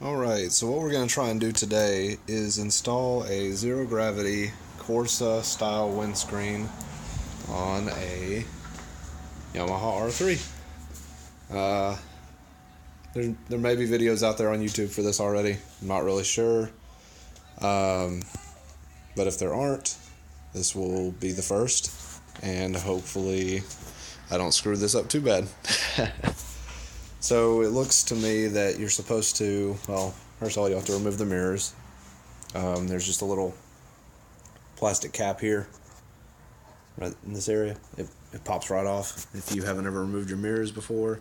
Alright, so what we're going to try and do today is install a zero gravity Corsa style windscreen on a Yamaha R3. There may be videos out there on YouTube for this already. I'm not really sure. But if there aren't, this will be the first. And hopefully I don't screw this up too bad. So it looks to me that you're supposed to, well, first of all you have to remove the mirrors. There's just a little plastic cap here, right in this area. It pops right off if you haven't ever removed your mirrors before.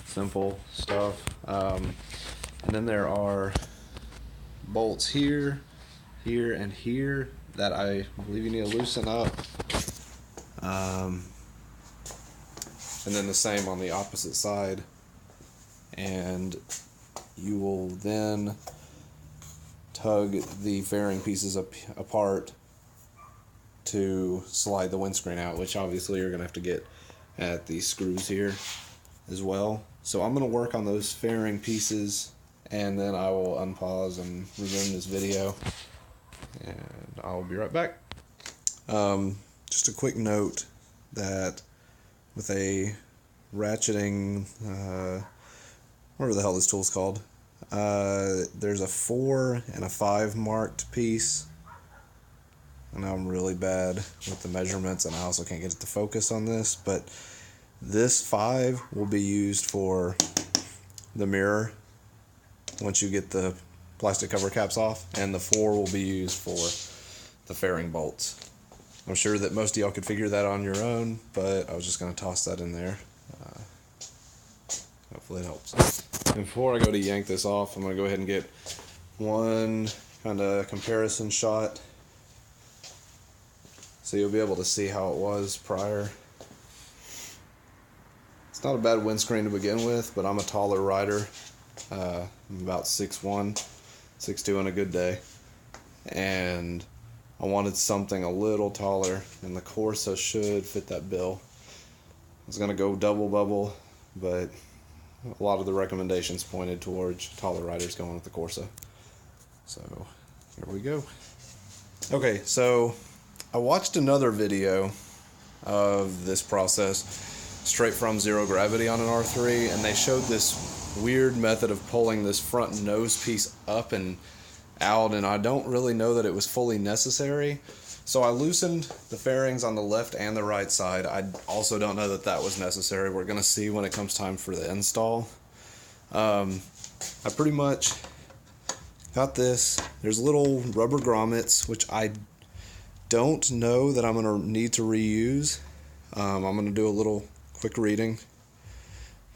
Simple stuff. And then there are bolts here, here, and here that I believe you need to loosen up. And then the same on the opposite side. And you will then tug the fairing pieces apart to slide the windscreen out, which obviously you're going to have to get at these screws here as well. So I'm going to work on those fairing pieces, and then I will unpause and resume this video, and I'll be right back. Just a quick note that with a ratcheting whatever the hell this tool's called, there's a 4 and a 5 marked piece. And I'm really bad with the measurements, and I also can't get it to focus on this, but this 5 will be used for the mirror once you get the plastic cover caps off, and the 4 will be used for the fairing bolts. I'm sure that most of y'all could figure that on your own, but I was just going to toss that in there. Hopefully it helps. And before I go to yank this off, I'm going to go ahead and get one kind of comparison shot so you'll be able to see how it was prior. It's not a bad windscreen to begin with, but I'm a taller rider. I'm about 6'1", 6'2" on a good day. And I wanted something a little taller, and the Corsa should fit that bill. I was going to go double bubble, but a lot of the recommendations pointed towards taller riders going with the Corsa. So here we go. Okay, so I watched another video of this process straight from zero gravity on an R3, and they showed this weird method of pulling this front nose piece up and out, and I don't really know that it was fully necessary. So I loosened the fairings on the left and the right side. I also don't know that that was necessary. We're going to see when it comes time for the install. I pretty much got this. There's little rubber grommets, which I don't know that I'm going to need to reuse. I'm going to do a little quick reading.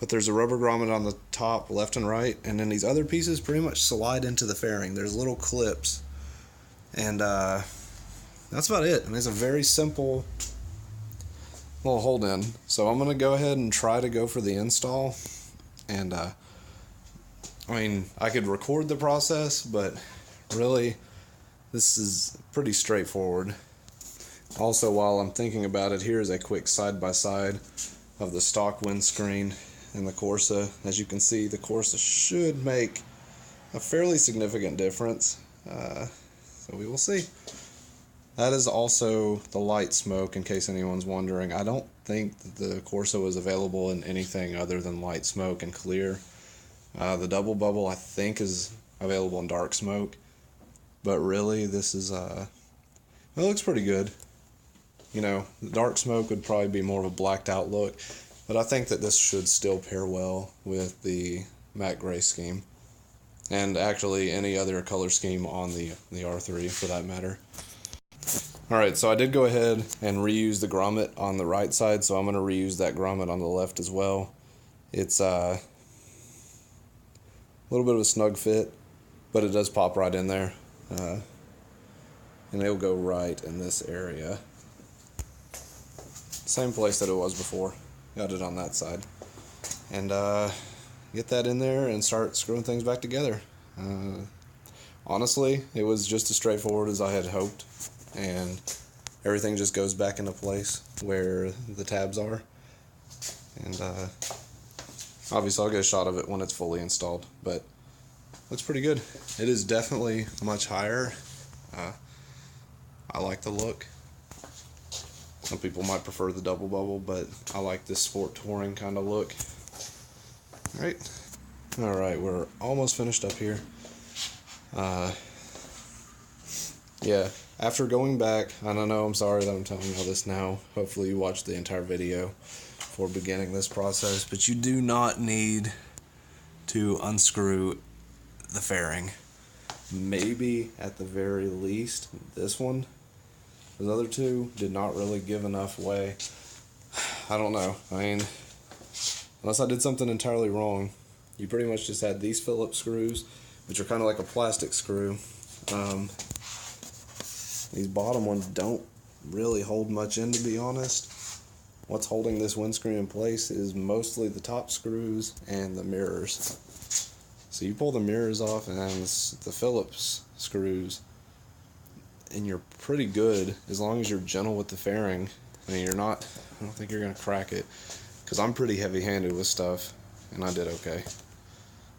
But there's a rubber grommet on the top, left and right, and then these other pieces pretty much slide into the fairing. There's little clips. And that's about it. I mean, it's a very simple little hold-in. So I'm going to go ahead and try to go for the install. And, I mean, I could record the process, but really, this is pretty straightforward. Also, while I'm thinking about it, here's a quick side-by-side of the stock windscreen and the Corsa. As you can see, the Corsa should make a fairly significant difference. So we will see. That is also the light smoke, in case anyone's wondering. I don't think that the Corsa was available in anything other than light smoke and clear. The double bubble, I think, is available in dark smoke. But really, this is, it looks pretty good. You know, the dark smoke would probably be more of a blacked out look. But I think that this should still pair well with the matte gray scheme. And actually any other color scheme on the R3 for that matter. Alright, so I did go ahead and reuse the grommet on the right side, so I'm going to reuse that grommet on the left as well. It's a little bit of a snug fit, but it does pop right in there. And it'll go right in this area. Same place that it was before. Got it on that side. And get that in there and start screwing things back together. Honestly, it was just as straightforward as I had hoped, and everything just goes back into place where the tabs are. And obviously I'll get a shot of it when it's fully installed, but looks pretty good. It is definitely much higher. I like the look. Some people might prefer the double bubble, but I like this sport touring kind of look. Alright, we're almost finished up here. Yeah, after going back, I don't know, I'm sorry that I'm telling you all this now. Hopefully you watched the entire video before beginning this process, but you do not need to unscrew the fairing. Maybe at the very least this one. The other two did not really give enough way. I don't know. I mean, unless I did something entirely wrong, you pretty much just had these Phillips screws, which are kind of like a plastic screw. These bottom ones don't really hold much in, to be honest. What's holding this windscreen in place is mostly the top screws and the mirrors. So you pull the mirrors off and the Phillips screws, and you're pretty good as long as you're gentle with the fairing. I mean, I don't think you're going to crack it, because I'm pretty heavy-handed with stuff, and I did okay.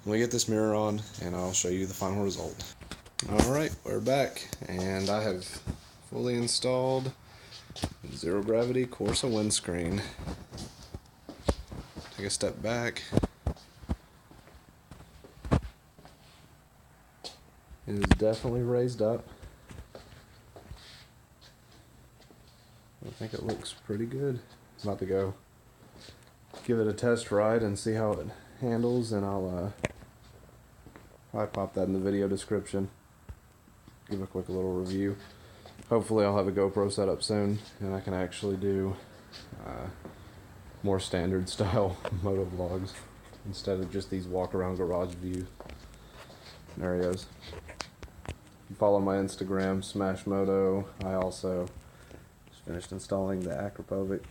Let me get this mirror on, and I'll show you the final result. Alright, we're back, and I have fully installed zero gravity Corsa windscreen. Take a step back. It is definitely raised up. I think it looks pretty good. I'm about to go give it a test ride and see how it handles, and I'll probably pop that in the video description. Give a quick little review. Hopefully I'll have a GoPro set up soon, and I can actually do more standard style moto vlogs instead of just these walk around garage view scenarios. If you follow my Instagram, Smash Moto, I also just finished installing the Akrapovic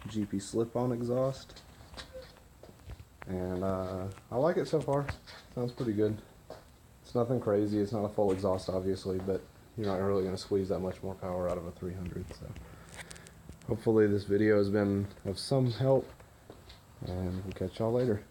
GP slip-on exhaust, and I like it so far. Sounds pretty good. It's nothing crazy. It's not a full exhaust, obviously, but you're not really going to squeeze that much more power out of a 300. So hopefully this video has been of some help, and we'll catch y'all later.